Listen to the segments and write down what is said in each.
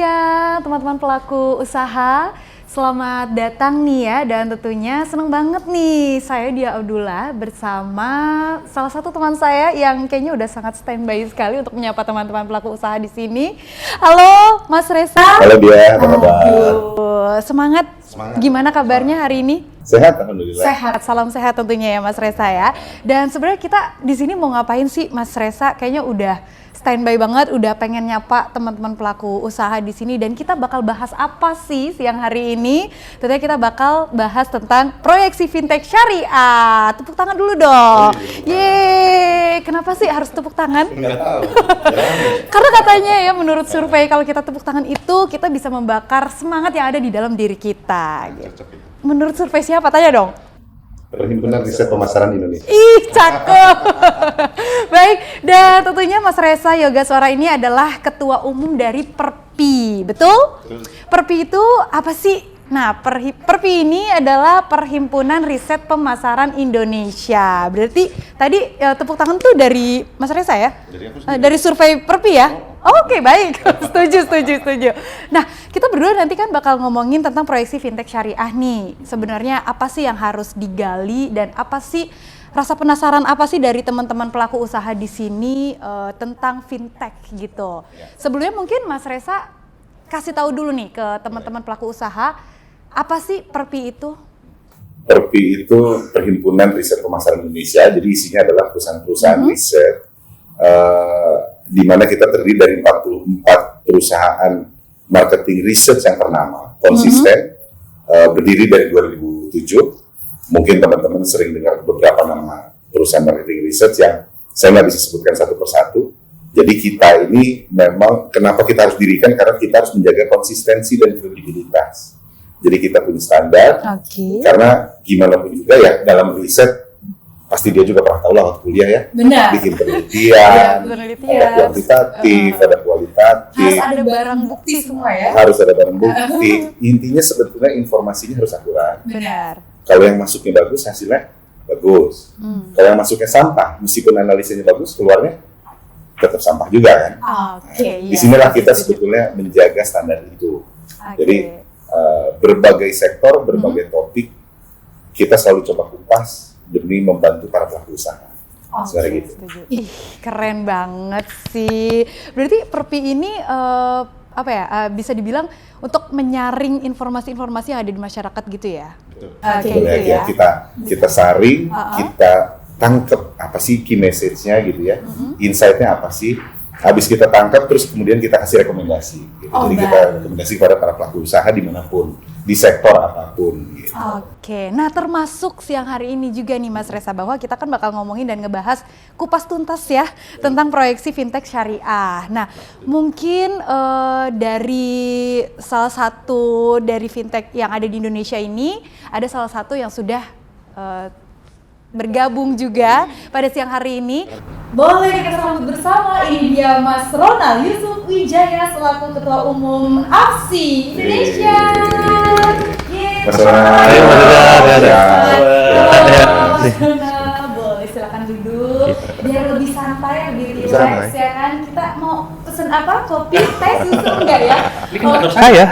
siang teman-teman pelaku usaha. Selamat datang nih ya, dan tentunya seneng banget nih saya Dia Abdullah bersama salah satu teman saya yang kayaknya udah sangat standby sekali untuk menyapa teman-teman pelaku usaha di sini. Halo Mas Reza. Halo Dia, apa kabar? Semangat. Gimana kabarnya hari ini? Sehat, alhamdulillah. Sehat, salam sehat tentunya ya Mas Reza ya. Dan sebenarnya kita di sini mau ngapain sih Mas Reza? Kayaknya udah standby banget, udah pengen nyapa teman-teman pelaku usaha di sini, dan kita bakal bahas apa sih siang hari ini? Tentunya kita bakal bahas tentang proyeksi fintech syariah. Tepuk tangan dulu dong. Yeay, kenapa sih harus tepuk tangan? Enggak tahu. Karena katanya ya menurut survei kalau kita tepuk tangan itu kita bisa membakar semangat yang ada di dalam diri kita. Menurut survei siapa? Tanya dong. Perhimpunan Riset Pemasaran Indonesia. Ih, cakep. Baik, dan tentunya Mas Reza Yogaswara ini adalah Ketua Umum dari Perpi, betul? Perpi itu apa sih? Nah, Perpi ini adalah Perhimpunan Riset Pemasaran Indonesia. Berarti tadi tepuk tangan tuh dari Mas Reza ya? Dari survei Perpi ya? Oke, baik. Setuju. Nah, kita berdua nanti kan bakal ngomongin tentang proyeksi fintech syariah nih. Sebenarnya apa sih yang harus digali, dan apa sih rasa penasaran apa sih dari teman-teman pelaku usaha di sini tentang fintech gitu. Sebelumnya mungkin Mas Reza kasih tahu dulu nih ke teman-teman pelaku usaha, apa sih Perpi itu? Perpi itu Perhimpunan Riset Pemasaran Indonesia, jadi isinya adalah perusahaan-perusahaan riset, di mana kita terdiri dari 44 perusahaan marketing research yang ternama, konsisten, berdiri dari 2007. Mungkin teman-teman sering dengar beberapa nama perusahaan marketing research yang saya nggak bisa sebutkan satu persatu. Jadi kita ini memang kenapa kita harus dirikan, karena kita harus menjaga konsistensi dan kredibilitas. Jadi kita punya standar, karena gimana pun juga ya dalam riset pasti dia juga pernah tahu lah waktu kuliah ya. Benar. Bikin penelitian, ada kuantitatif, ada kualitatif. Harus ada barang bukti semua ya. Harus ada barang bukti. Intinya sebetulnya informasinya harus akurat. Benar. Kalau yang masuknya bagus, hasilnya bagus. Kalau yang masuknya sampah, meskipun analisanya bagus, keluarnya tetap sampah juga kan. Disinilah kita sebetulnya menjaga standar itu. Jadi berbagai sektor, berbagai topik, kita selalu coba kupas demi membantu para pelaku usaha. Gitu. Ih, keren banget sih. Berarti Perpi ini bisa dibilang untuk menyaring informasi-informasi yang ada di masyarakat gitu ya? Betul. Gitu ya. Kita saring, kita tangkep apa sih key message-nya gitu ya, insight-nya apa sih. Habis kita tangkap, terus kemudian kita kasih rekomendasi. Gitu. Jadi kita rekomendasi kepada para pelaku usaha dimanapun, di sektor apapun. Gitu. Nah termasuk siang hari ini juga nih Mas Reza, bahwa kita kan bakal ngomongin dan ngebahas kupas tuntas ya tentang proyeksi fintech syariah. Nah mungkin dari salah satu dari fintech yang ada di Indonesia ini, ada salah satu yang sudah bergabung juga pada siang hari ini. Boleh kita sambut bersama, ini dia Mas Ronald Yusuf Wijaya selaku Ketua Umum AFSI Indonesia. Mas Ronald. Boleh silakan duduk biar lebih santai, lebih relax ya kan. Kita mau pesen apa? Kopi, teh, susu enggak ya? Ini kan kantor saya.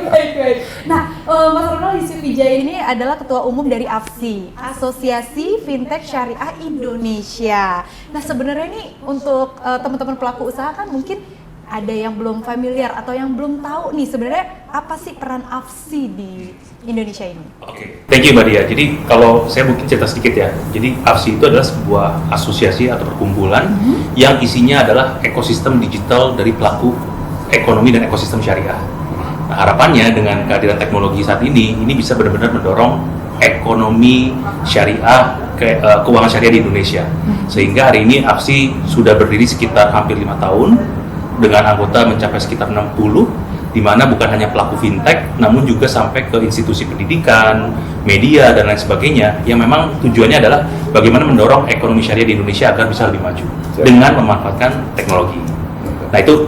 Baik. Nah, Mas Ronald Yusuf Wijaya ini adalah Ketua Umum dari AFSI, Asosiasi Fintech Syariah Indonesia. Nah, sebenarnya nih untuk teman-teman pelaku usaha kan mungkin ada yang belum familiar atau yang belum tahu nih sebenarnya apa sih peran AFSI di Indonesia ini? Oke, thank you Mbak Dia. Jadi kalau saya mungkin cerita sedikit ya. Jadi AFSI itu adalah sebuah asosiasi atau perkumpulan yang isinya adalah ekosistem digital dari pelaku ekonomi dan ekosistem syariah. Nah, harapannya dengan kehadiran teknologi saat ini bisa benar-benar mendorong ekonomi syariah, keuangan syariah di Indonesia. Sehingga hari ini AFSI sudah berdiri sekitar hampir 5 tahun dengan anggota mencapai sekitar 60, di mana bukan hanya pelaku fintech, namun juga sampai ke institusi pendidikan, media, dan lain sebagainya, yang memang tujuannya adalah bagaimana mendorong ekonomi syariah di Indonesia agar bisa lebih maju dengan memanfaatkan teknologi. Nah itu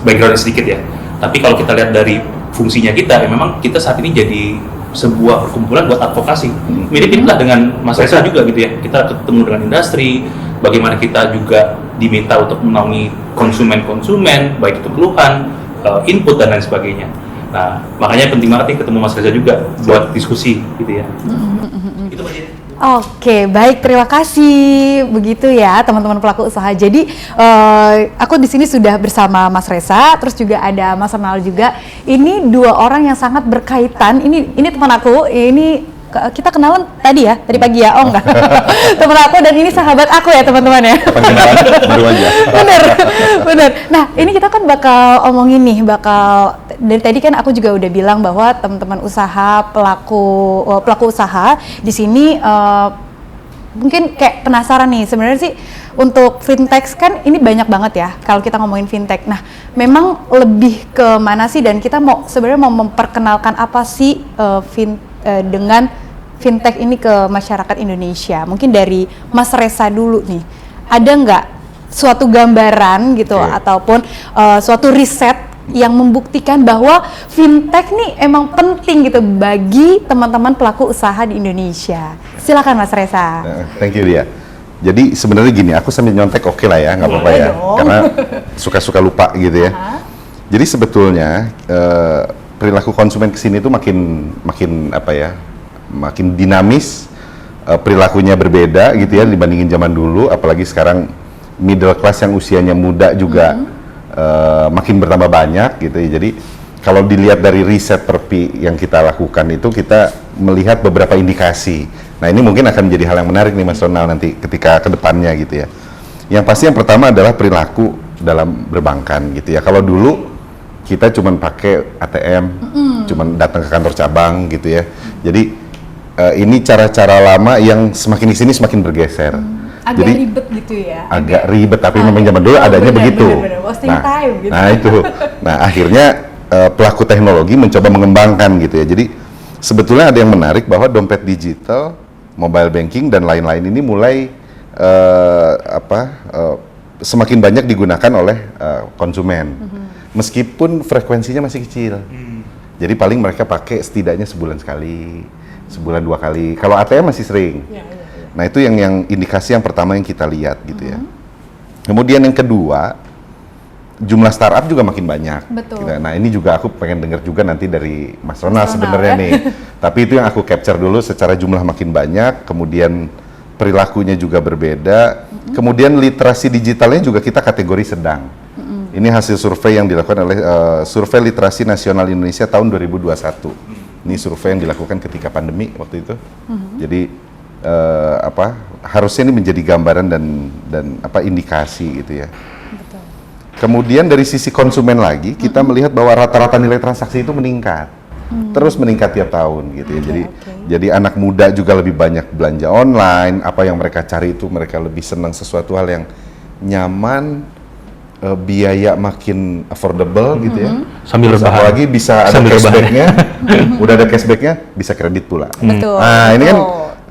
background sedikit ya. Tapi kalau kita lihat dari fungsinya kita, ya memang kita saat ini jadi sebuah perkumpulan buat advokasi. Mirip-mirip lah dengan Mas Reza juga gitu ya. Kita ketemu dengan industri, bagaimana kita juga diminta untuk menaungi konsumen-konsumen, baik itu keluhan, input dan lain sebagainya. Nah, makanya penting banget nih ketemu Mas Reza juga buat diskusi gitu ya. Itu Mbak Jen. Oke, baik, terima kasih. Begitu ya, teman-teman pelaku usaha. Jadi aku di sini sudah bersama Mas Reza, terus juga ada Mas Ronald juga. Ini dua orang yang sangat berkaitan. Ini teman aku. Ini kita kenalan tadi ya, tadi pagi ya. Oh enggak. Teman aku dan ini sahabat aku ya, teman-teman ya. Pengenalan baru aja. Bener. Nah, ini kita kan bakal omongin nih, dari tadi kan aku juga udah bilang bahwa teman-teman usaha, pelaku usaha di sini mungkin kayak penasaran nih, sebenarnya sih untuk fintech kan ini banyak banget ya kalau kita ngomongin fintech. Nah, memang lebih ke mana sih, dan kita sebenarnya mau memperkenalkan apa sih dengan fintech ini ke masyarakat Indonesia. Mungkin dari Mas Reza dulu nih, ada nggak suatu gambaran gitu ataupun suatu riset yang membuktikan bahwa fintech nih emang penting gitu bagi teman-teman pelaku usaha di Indonesia? Silakan Mas Reza. Thank you Dia. Jadi sebenarnya gini, aku sambil nyontek oke lah ya, nggak apa-apa ya, karena suka-suka lupa gitu ya. Jadi sebetulnya perilaku konsumen kesini tuh makin apa ya, makin dinamis, perilakunya berbeda gitu ya dibandingin zaman dulu, apalagi sekarang middle class yang usianya muda juga makin bertambah banyak gitu ya. Jadi kalau dilihat dari riset Perpi yang kita lakukan itu, kita melihat beberapa indikasi. Nah, ini mungkin akan menjadi hal yang menarik nih Mas Ronald nanti ketika ke depannya gitu ya. Yang pasti yang pertama adalah perilaku dalam berbankan gitu ya. Kalau dulu kita cuman pakai ATM, cuman datang ke kantor cabang gitu ya. Jadi ini cara-cara lama yang semakin di sini semakin bergeser. Agak jadi, ribet gitu ya. Agak ribet, tapi memang zaman dulu adanya begitu. Wasting time gitu. Nah itu. Nah akhirnya pelaku teknologi mencoba mengembangkan gitu ya. Jadi sebetulnya ada yang menarik bahwa dompet digital, mobile banking dan lain-lain ini mulai semakin banyak digunakan oleh konsumen. Meskipun frekuensinya masih kecil. Jadi paling mereka pakai setidaknya sebulan sekali, sebulan 2 kali. Kalau ATM masih sering. Nah itu yang indikasi yang pertama yang kita lihat gitu ya. Kemudian yang kedua, jumlah startup juga makin banyak. Betul. Gitu. Nah ini juga aku pengen dengar juga nanti dari Mas Ronald sebenarnya nih. Tapi itu yang aku capture dulu, secara jumlah makin banyak, kemudian perilakunya juga berbeda, kemudian literasi digitalnya juga kita kategori sedang. Ini hasil survei yang dilakukan oleh Survei Literasi Nasional Indonesia tahun 2021. Ini survei yang dilakukan ketika pandemi waktu itu. Jadi harusnya ini menjadi gambaran dan indikasi gitu ya. Betul. Kemudian dari sisi konsumen lagi, kita melihat bahwa rata-rata nilai transaksi itu meningkat, terus meningkat tiap tahun gitu ya. Jadi anak muda juga lebih banyak belanja online. Apa yang mereka cari itu mereka lebih senang sesuatu hal yang nyaman, biaya makin affordable gitu ya. Sambil rebahan. Apalagi bisa ada cashbacknya, udah ada cashbacknya, bisa kredit pula. Betul. Nah ini kan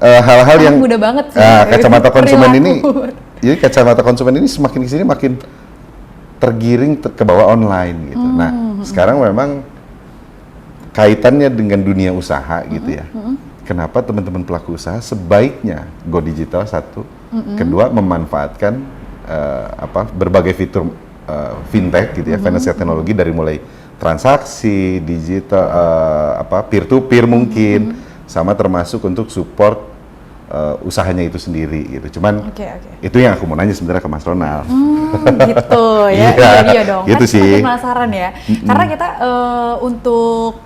hal-hal yang mudah banget sih. Kacamata konsumen ini, jadi kacamata konsumen ini semakin kesini makin tergiring ke bawah online gitu. Nah sekarang memang kaitannya dengan dunia usaha gitu ya. Kenapa teman-teman pelaku usaha sebaiknya go digital satu, kedua memanfaatkan berbagai fitur fintech gitu ya, financial teknologi dari mulai transaksi digital, peer to peer mungkin, sama termasuk untuk support usahanya itu sendiri gitu. Cuman itu yang aku mau nanya sebenarnya ke Mas Ronald. Gitu ya. Iya dong. Gitu kan sih. Penasaran ya. Karena kita untuk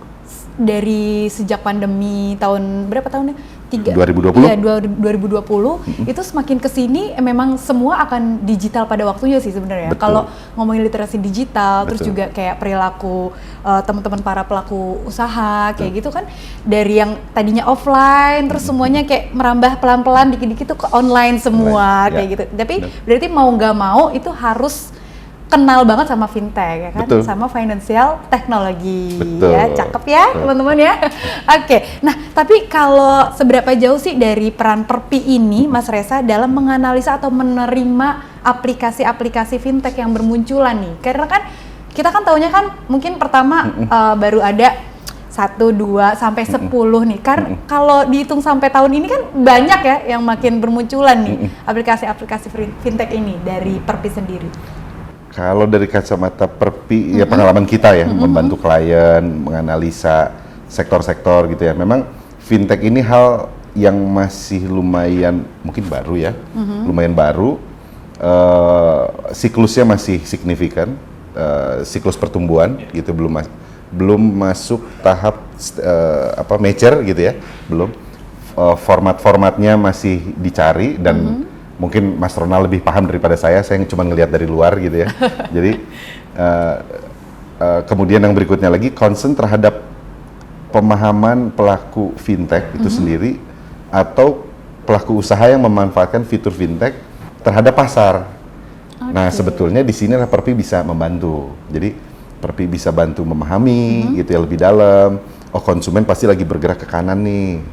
dari sejak pandemi tahun berapa tahunnya? 2020. Iya, 2020 itu semakin kesini memang semua akan digital pada waktunya sih sebenarnya. Kalau ngomongin literasi digital, terus juga kayak perilaku teman-teman para pelaku usaha kayak gitu kan, dari yang tadinya offline terus semuanya kayak merambah pelan-pelan dikit-dikit tuh ke online semua kayak gitu. Tapi berarti mau nggak mau itu harus kenal banget sama fintech ya kan, sama financial teknologi. Ya, cakep ya teman-teman ya. Oke, nah tapi kalau seberapa jauh sih dari peran Perpi ini Mas Reza dalam menganalisa atau menerima aplikasi-aplikasi fintech yang bermunculan nih? Karena kan kita kan taunya kan mungkin pertama baru ada 1, 2, sampai 10 nih. Karena kalau dihitung sampai tahun ini kan banyak ya yang makin bermunculan nih aplikasi-aplikasi fintech ini dari Perpi sendiri. Kalau dari kacamata Perpi, ya pengalaman kita ya, membantu klien, menganalisa sektor-sektor gitu ya. Memang fintech ini hal yang masih lumayan, mungkin baru ya, lumayan baru. Siklusnya masih signifikan, siklus pertumbuhan gitu, belum masuk tahap mature gitu ya, belum. Format-formatnya masih dicari dan mungkin Mas Ronald lebih paham daripada saya cuma ngelihat dari luar gitu ya. Jadi kemudian yang berikutnya lagi concern terhadap pemahaman pelaku fintech itu sendiri atau pelaku usaha yang memanfaatkan fitur fintech terhadap pasar. Nah, sebetulnya di sini Perpi bisa membantu. Jadi Perpi bisa bantu memahami gitu ya lebih dalam. Oh, konsumen pasti lagi bergerak ke kanan nih.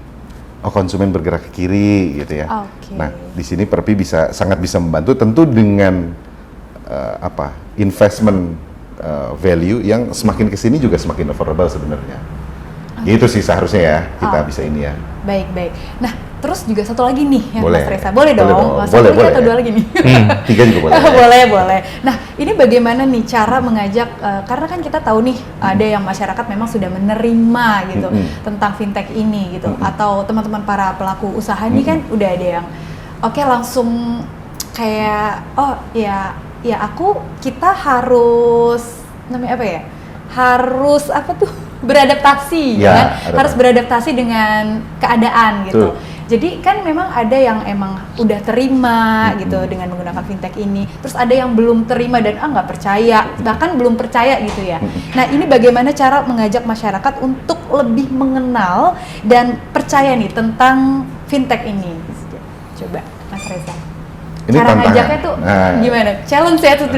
Oh, konsumen bergerak ke kiri gitu ya. Nah, di sini Perpi sangat bisa membantu tentu dengan investment value yang semakin ke sini juga semakin affordable sebenarnya. Itu sih seharusnya ya kita bisa ini ya. Baik. Nah, terus juga satu lagi nih ya, boleh. Mas Reza. Boleh dong. Boleh. Atau 2 lagi nih? 3 juga boleh. boleh. Nah, ini bagaimana nih cara mengajak, karena kan kita tahu nih ada yang masyarakat memang sudah menerima gitu tentang fintech ini gitu, atau teman-teman para pelaku usaha ini kan udah ada yang langsung kayak kita harus namanya apa ya? Harus beradaptasi kan? Harus beradaptasi dengan keadaan gitu. Jadi kan memang ada yang emang udah terima gitu dengan menggunakan fintech ini, terus ada yang belum terima dan nggak percaya, bahkan belum percaya gitu ya. Nah, ini bagaimana cara mengajak masyarakat untuk lebih mengenal dan percaya nih tentang fintech ini? Coba Mas Reza. Ini cara tantangan. ngajaknya tuh gimana? Challenge ya tuh.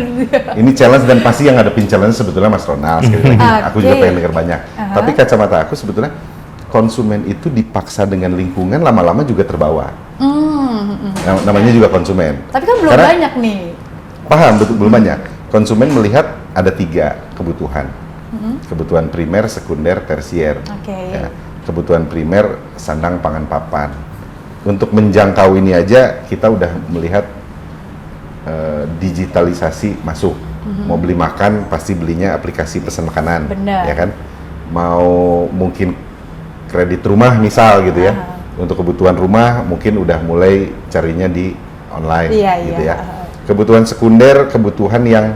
Ini challenge dan pasti yang ngadepin challenge sebetulnya Mas Ronald. Sekali lagi, aku juga pengen dengar banyak. Tapi kacamata aku sebetulnya konsumen itu dipaksa dengan lingkungan lama-lama juga terbawa. Namanya juga konsumen. Tapi kan belum banyak nih. Paham, betul, belum banyak. Konsumen melihat ada 3 kebutuhan. Kebutuhan primer, sekunder, tersier. Ya, kebutuhan primer, sandang, pangan, papan. Untuk menjangkau ini aja kita udah melihat digitalisasi masuk. Mau beli makan pasti belinya aplikasi pesan makanan. Bener. Ya kan? Mau mungkin kredit rumah misal gitu ya. Untuk kebutuhan rumah mungkin udah mulai carinya di online gitu ya. Kebutuhan sekunder, kebutuhan yang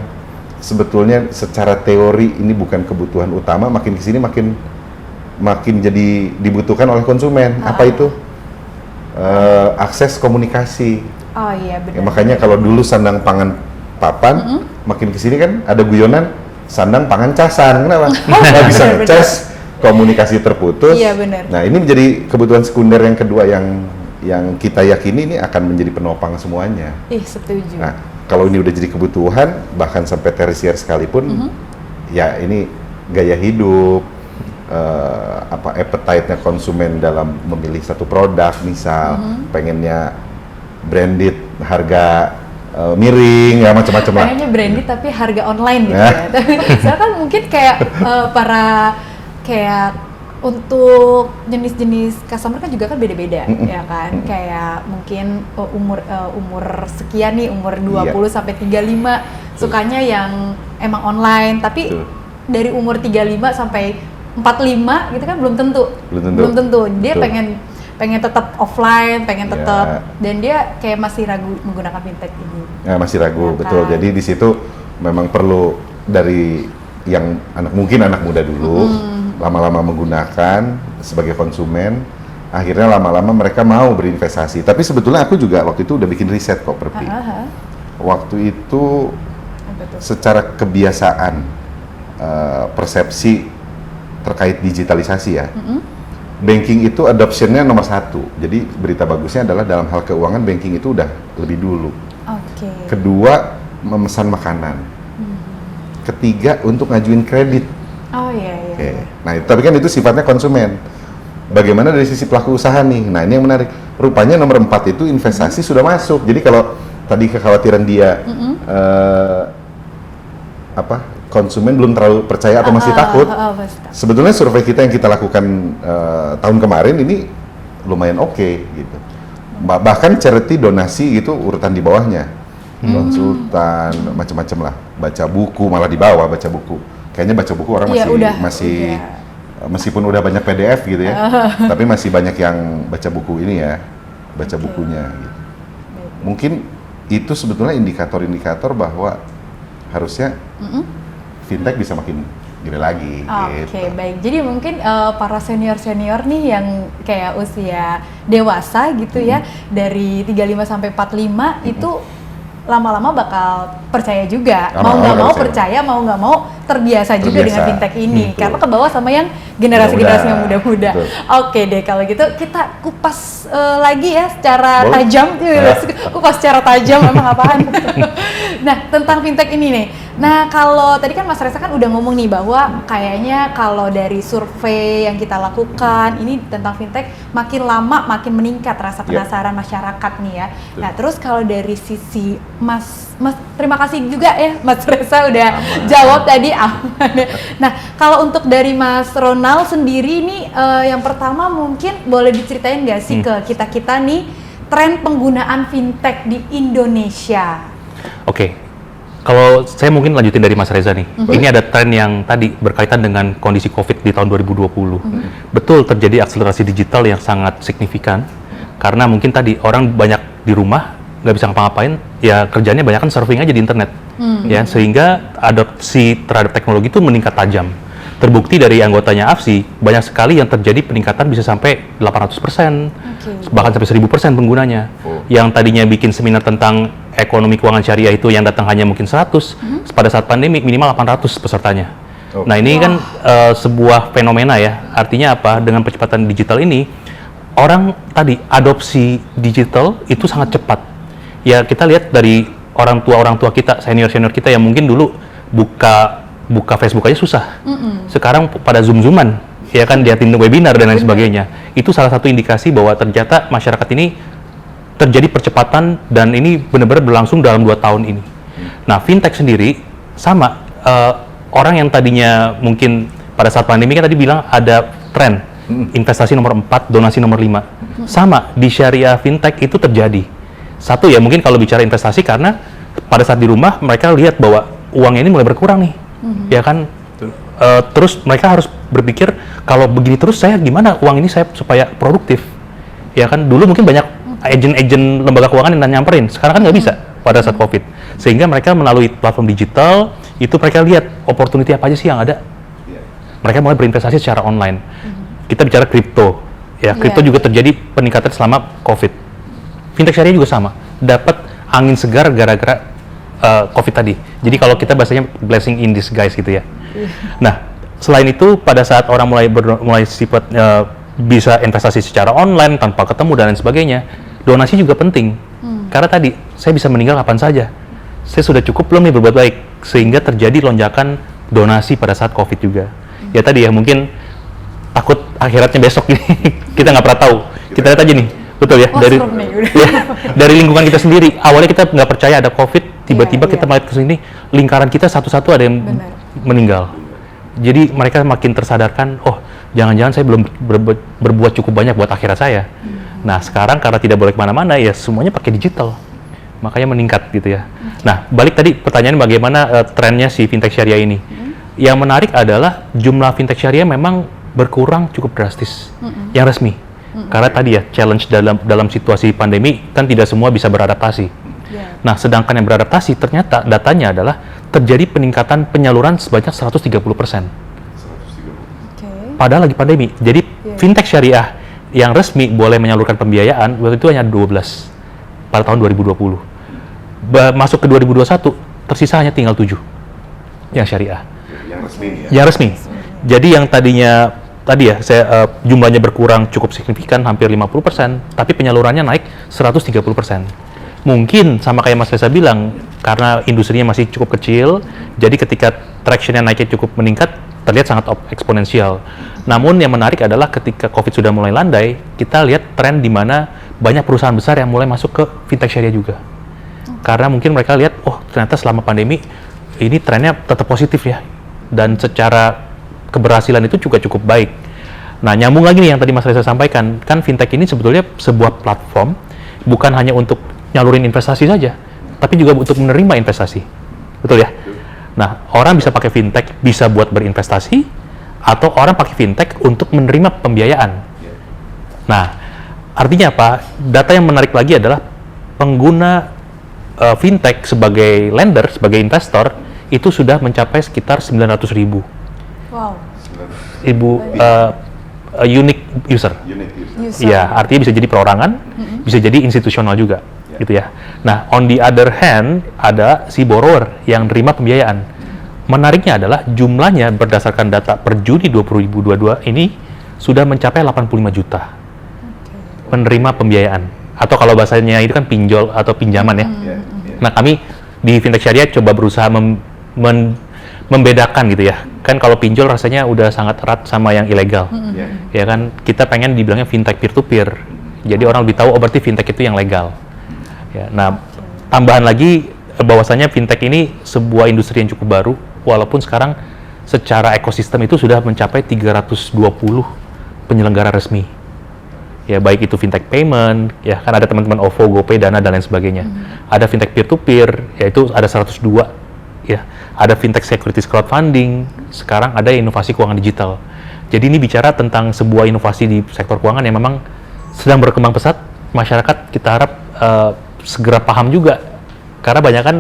sebetulnya secara teori ini bukan kebutuhan utama, makin kesini makin jadi dibutuhkan oleh konsumen. Apa itu? Akses komunikasi. Oh iya benar. Ya, makanya kalau dulu sandang pangan papan, makin kesini kan ada guyonan sandang pangan casan. Kenapa? Nggak bisa ngecas, komunikasi terputus. Iya benar. Nah, ini menjadi kebutuhan sekunder yang kedua yang kita yakini ini akan menjadi penopang semuanya. Setuju. Nah, kalau ini udah jadi kebutuhan, bahkan sampai tersier sekalipun, ya ini gaya hidup, appetite-nya konsumen dalam memilih satu produk, misal pengennya branded, harga miring, ya macam-macam lah. Pengennya branded tapi harga online gitu ya. Soalnya kan mungkin kayak kayak untuk jenis-jenis customer kan juga kan beda-beda ya kan. Kayak mungkin umur sekian nih, umur 20 sampai 35 sukanya yang emang online, tapi dari umur 35 sampai 45 gitu kan belum tentu. Dia pengen tetap offline, pengen tetap dan dia kayak masih ragu menggunakan fintech ini. Ya, masih ragu, betul. Jadi di situ memang perlu dari yang mungkin anak muda dulu lama-lama menggunakan sebagai konsumen, akhirnya lama-lama mereka mau berinvestasi. Tapi sebetulnya aku juga waktu itu udah bikin riset kok, Perpi. Waktu itu secara kebiasaan persepsi terkait digitalisasi ya, banking itu adoptionnya nomor 1. Jadi berita bagusnya adalah dalam hal keuangan banking itu udah lebih dulu. Kedua, memesan makanan. Ketiga, untuk ngajuin kredit. Nah, tapi kan itu sifatnya konsumen. Bagaimana dari sisi pelaku usaha nih? Nah, ini yang menarik. Rupanya nomor 4 itu investasi sudah masuk. Jadi kalau tadi kekhawatiran dia konsumen belum terlalu percaya atau masih takut. Sebetulnya survei kita yang kita lakukan tahun kemarin ini lumayan oke gitu. Bahkan charity donasi itu urutan di bawahnya. Konsultan, macam-macam lah. Baca buku malah di bawah baca buku. Kayaknya baca buku orang masih meskipun udah banyak PDF gitu ya, tapi masih banyak yang baca buku ini ya, baca bukunya gitu. Mungkin itu sebetulnya indikator-indikator bahwa harusnya fintech bisa makin gede lagi. Oke, baik. Jadi mungkin para senior-senior nih yang kayak usia dewasa gitu ya, dari 35 sampai 45 itu lama-lama bakal percaya juga. Mau nggak mau percaya, mau nggak mau terbiasa juga dengan fintech ini. Karena ke bawah sama yang generasi-generasi yang muda-muda. Oke deh, kalau gitu kita kupas lagi ya secara tajam. Kupas secara tajam emang apaan. Nah, tentang fintech ini nih. Nah, kalau tadi kan Mas Reza kan udah ngomong nih bahwa kayaknya kalau dari survei yang kita lakukan ini tentang fintech makin lama makin meningkat rasa penasaran masyarakat nih ya. Nah, terus kalau dari sisi Mas terima kasih juga ya Mas Reza udah jawab tadi aman. Nah, kalau untuk dari Mas Ronald sendiri nih yang pertama mungkin boleh diceritain nggak sih ke kita-kita nih tren penggunaan fintech di Indonesia? Oke. Kalau saya mungkin lanjutin dari Mas Reza nih, ini ada tren yang tadi berkaitan dengan kondisi COVID di tahun 2020. Betul terjadi akselerasi digital yang sangat signifikan, karena mungkin tadi orang banyak di rumah, nggak bisa ngapa-ngapain, ya kerjanya banyak kan surfing aja di internet, ya sehingga adopsi terhadap teknologi itu meningkat tajam. Terbukti dari anggotanya AFSI, banyak sekali yang terjadi peningkatan bisa sampai 800%, bahkan sampai 1000% penggunanya. Yang tadinya bikin seminar tentang ekonomi keuangan syariah itu yang datang hanya mungkin 100, pada saat pandemi minimal 800 pesertanya. Nah ini kan sebuah fenomena ya, artinya apa? Dengan percepatan digital ini, orang tadi adopsi digital itu sangat cepat. Ya kita lihat dari orang tua kita, senior kita yang mungkin dulu buka Facebook aja susah. Sekarang pada Zoom-Zooman, ya kan liatin webinar dan lain sebagainya. Itu salah satu indikasi bahwa ternyata masyarakat ini terjadi percepatan dan ini benar-benar berlangsung dalam 2 tahun ini. Nah, fintech sendiri sama orang yang tadinya mungkin pada saat pandemi kan tadi bilang ada tren investasi nomor 4, donasi nomor 5. Sama di syariah fintech itu terjadi. Satu ya mungkin kalau bicara investasi karena pada saat di rumah mereka lihat bahwa uangnya ini mulai berkurang nih. Ya kan terus mereka harus berpikir kalau begini terus saya gimana uang ini saya supaya produktif. Ya kan dulu mungkin banyak agen-agen lembaga keuangan yang nyamperin, sekarang kan nggak bisa pada saat COVID. Sehingga mereka melalui platform digital itu mereka lihat opportunity apa aja sih yang ada. Mereka mulai berinvestasi secara online. Kita bicara kripto, ya kripto juga terjadi peningkatan selama COVID. Fintech syariah juga sama, dapat angin segar gara-gara COVID tadi. Jadi kalau kita bahasanya blessing in disguise gitu ya. Nah, selain itu pada saat orang mulai sifat bisa investasi secara online tanpa ketemu dan lain sebagainya, donasi juga penting. Karena tadi saya bisa meninggal kapan saja. Saya sudah cukup belum nih berbuat baik sehingga terjadi lonjakan donasi pada saat COVID juga. Ya tadi ya mungkin takut akhiratnya besok nih. Kita nggak pernah tahu. Kita lihat aja nih. Betul ya, dari lingkungan kita sendiri. Awalnya kita nggak percaya ada COVID, tiba-tiba kita melihat ke sini, lingkaran kita satu-satu ada yang meninggal. Jadi mereka makin tersadarkan, oh jangan-jangan saya belum berbuat cukup banyak buat akhirat saya. Nah sekarang karena tidak boleh kemana-mana, ya semuanya pakai digital. Makanya meningkat gitu ya. Nah balik tadi pertanyaan bagaimana trennya si fintech syariah ini. Yang menarik adalah jumlah fintech syariah memang berkurang cukup drastis. Yang resmi. Karena tadi ya challenge dalam situasi pandemi kan tidak semua bisa beradaptasi. Nah, sedangkan yang beradaptasi ternyata datanya adalah terjadi peningkatan penyaluran sebanyak 130%. Padahal lagi pandemi. Jadi fintech syariah yang resmi boleh menyalurkan pembiayaan waktu itu hanya 12 pada tahun 2020. Masuk ke 2021 tersisa hanya tinggal 7 yang syariah. Yang resmi ya. Yang resmi. Jadi yang tadinya tadi ya, jumlahnya berkurang cukup signifikan, hampir 50%, tapi penyalurannya naik 130%. Mungkin sama kayak Mas Reza bilang, karena industrinya masih cukup kecil, jadi ketika traction-nya naiknya cukup meningkat, terlihat sangat eksponensial. Namun yang menarik adalah ketika COVID sudah mulai landai, kita lihat tren di mana banyak perusahaan besar yang mulai masuk ke fintech syariah juga. Karena mungkin mereka lihat, oh ternyata selama pandemi, ini trennya tetap positif ya. Dan secara keberhasilan itu juga cukup baik. Nah, nyambung lagi nih yang tadi Mas Reza sampaikan, kan fintech ini sebetulnya sebuah platform bukan hanya untuk nyalurin investasi saja, tapi juga untuk menerima investasi. Betul ya? Nah, orang bisa pakai fintech bisa buat berinvestasi, atau orang pakai fintech untuk menerima pembiayaan. Nah, artinya apa? Data yang menarik lagi adalah pengguna fintech sebagai lender, sebagai investor, itu sudah mencapai sekitar 900.000. Wow. Unique user. Iya, artinya bisa jadi perorangan, bisa jadi institusional juga, gitu ya. Nah, on the other hand, ada si borrower yang nerima pembiayaan. Menariknya adalah jumlahnya berdasarkan data per Juni 2022 ini sudah mencapai 85 juta penerima pembiayaan. Atau kalau bahasanya itu kan pinjol atau pinjaman ya. Nah, kami di Fintech Syariah coba berusaha membedakan gitu ya. Kan kalau pinjol rasanya udah sangat erat sama yang ilegal. Ya kan, kita pengen dibilangnya fintech peer-to-peer. Jadi orang lebih tahu, oh berarti fintech itu yang legal. Ya, nah, tambahan lagi bahwasanya fintech ini sebuah industri yang cukup baru, walaupun sekarang secara ekosistem itu sudah mencapai 320 penyelenggara resmi. Ya, baik itu fintech payment, ya kan ada teman-teman OVO, GoPay, Dana, dan lain sebagainya. Ada fintech peer-to-peer, yaitu ada 102. Ya, ada fintech securities crowdfunding, sekarang ada inovasi keuangan digital. Jadi ini bicara tentang sebuah inovasi di sektor keuangan yang memang sedang berkembang pesat. Masyarakat kita harap segera paham juga, karena banyak kan,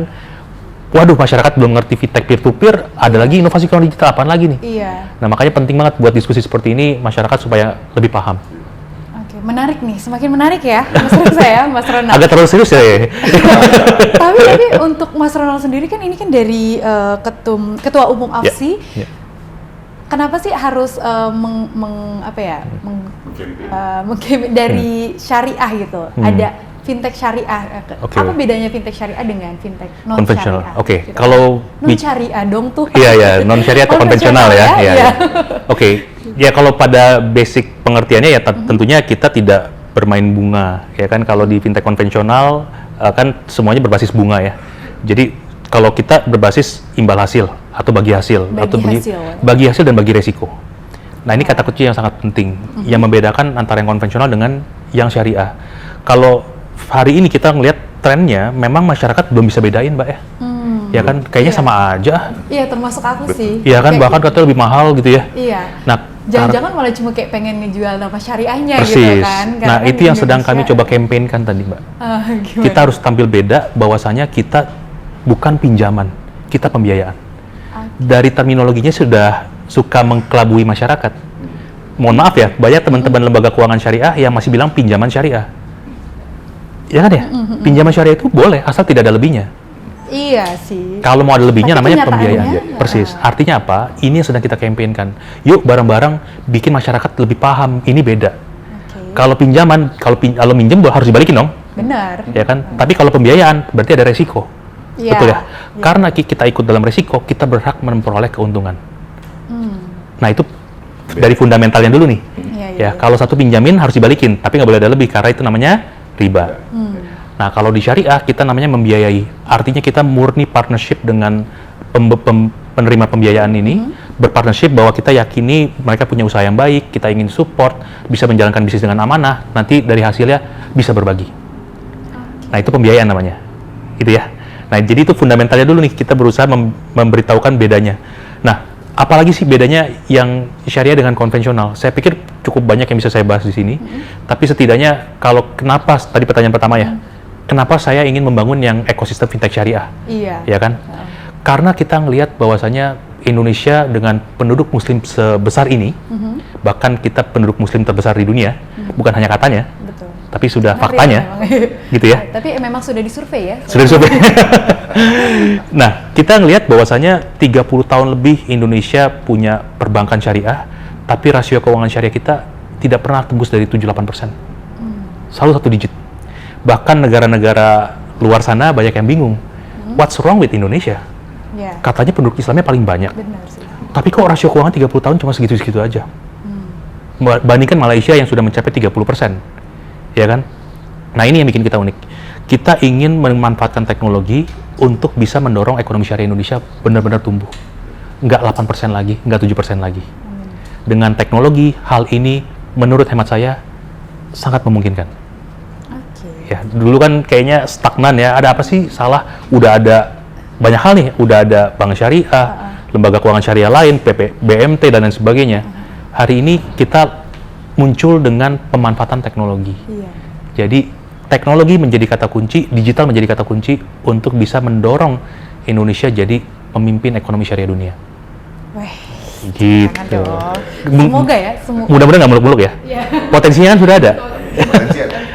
waduh masyarakat belum ngerti fintech peer-to-peer, ada lagi inovasi keuangan digital, apaan lagi nih? Iya. Nah, makanya penting banget buat diskusi seperti ini, masyarakat supaya lebih paham. Oke, menarik nih, semakin menarik ya, Mas Reza ya, Mas Ronald. Agak terlalu serius ya. Tapi untuk Mas Ronald sendiri kan ini kan dari Ketua Umum AFSI. Kenapa sih harus dari syariah gitu? Ada fintech syariah. Apa bedanya fintech syariah dengan fintech non konvensional? syariah? Oke, Gitu. kalau non syariah dong tuh. Iya, non syariah atau konvensional ya. Iya. Oke, ya kalau pada basic pengertiannya ya tentunya kita tidak bermain bunga, ya kan. Kalau di fintech konvensional kan semuanya berbasis bunga ya. Jadi kalau kita berbasis imbal hasil atau bagi hasil, bagi hasil dan bagi resiko. Nah, ini kata kunci yang sangat penting yang membedakan antara yang konvensional dengan yang syariah. Kalau hari ini kita ngelihat trennya, memang masyarakat belum bisa bedain, Mbak ya. Ya kan, kayaknya sama aja. Iya, termasuk aku sih. Iya kan, bahkan katanya lebih mahal gitu ya. Iya. Nah, jangan-jangan malah cuma kayak pengen ngejual nama syariahnya persis. Gitu kan. Nah, kan itu yang sedang kami coba campaign-kan tadi, Mbak. Kita harus tampil beda bahwasanya kita bukan pinjaman, kita pembiayaan. Dari terminologinya sudah suka mengkelabui masyarakat. Mohon maaf ya, banyak teman-teman lembaga keuangan syariah yang masih bilang pinjaman syariah. Ya kan ya? Pinjaman syariah itu boleh, asal tidak ada lebihnya. Iya sih. Kalau mau ada lebihnya namanya pembiayaan. Persis. Artinya apa? Ini yang sedang kita campaignkan. Yuk bareng-bareng bikin masyarakat lebih paham. Ini beda. Kalau pinjaman, kalau minjem harus dibalikin dong. Benar. Ya kan? Tapi kalau pembiayaan berarti ada resiko. Betul ya? Karena kita ikut dalam resiko, kita berhak memperoleh keuntungan. Nah, itu dari fundamentalnya dulu nih. Ya, kalau satu pinjamin harus dibalikin, tapi nggak boleh ada lebih karena itu namanya riba. Nah, kalau di syariah kita namanya membiayai. Artinya kita murni partnership dengan penerima pembiayaan ini, berpartnership bahwa kita yakini mereka punya usaha yang baik, kita ingin support, bisa menjalankan bisnis dengan amanah, nanti dari hasilnya bisa berbagi. Nah, itu pembiayaan namanya. Gitu ya. Nah, jadi itu fundamentalnya dulu nih, kita berusaha memberitahukan bedanya. Nah, apalagi sih bedanya yang syariah dengan konvensional? Saya pikir cukup banyak yang bisa saya bahas di sini, tapi setidaknya kalau kenapa, tadi pertanyaan pertama ya, kenapa saya ingin membangun yang ekosistem fintech syariah? Iya. Ya kan? Karena kita ngelihat bahwasanya Indonesia dengan penduduk muslim sebesar ini, bahkan kita penduduk muslim terbesar di dunia, bukan hanya katanya, tapi sudah faktanya, gitu ya. Tapi memang sudah disurvei ya? Sudah disurvei. Nah, kita ngelihat bahwasanya 30 tahun lebih Indonesia punya perbankan syariah, tapi rasio keuangan syariah kita tidak pernah tembus dari 7-8%. Selalu satu digit. Bahkan negara-negara luar sana banyak yang bingung. What's wrong with Indonesia? Katanya penduduk Islamnya paling banyak. Benar sih. Tapi kok rasio keuangan 30 tahun cuma segitu-segitu aja? Bandingkan Malaysia yang sudah mencapai 30%. Ya kan? Nah, ini yang bikin kita unik. Kita ingin memanfaatkan teknologi untuk bisa mendorong ekonomi syariah Indonesia benar-benar tumbuh. Nggak 8% lagi, nggak 7% lagi. Dengan teknologi, hal ini menurut hemat saya sangat memungkinkan. Ya, dulu kan kayaknya stagnan ya, ada apa sih salah? Udah ada banyak hal nih, udah ada bank syariah, lembaga keuangan syariah lain, BMT dan lain sebagainya. Hari ini kita muncul dengan pemanfaatan teknologi. Jadi teknologi menjadi kata kunci, digital menjadi kata kunci untuk bisa mendorong Indonesia jadi pemimpin ekonomi syariah dunia. Wah, gitu. Semoga ya. Mudah-mudahan nggak muluk-muluk ya. Potensinya kan sudah ada.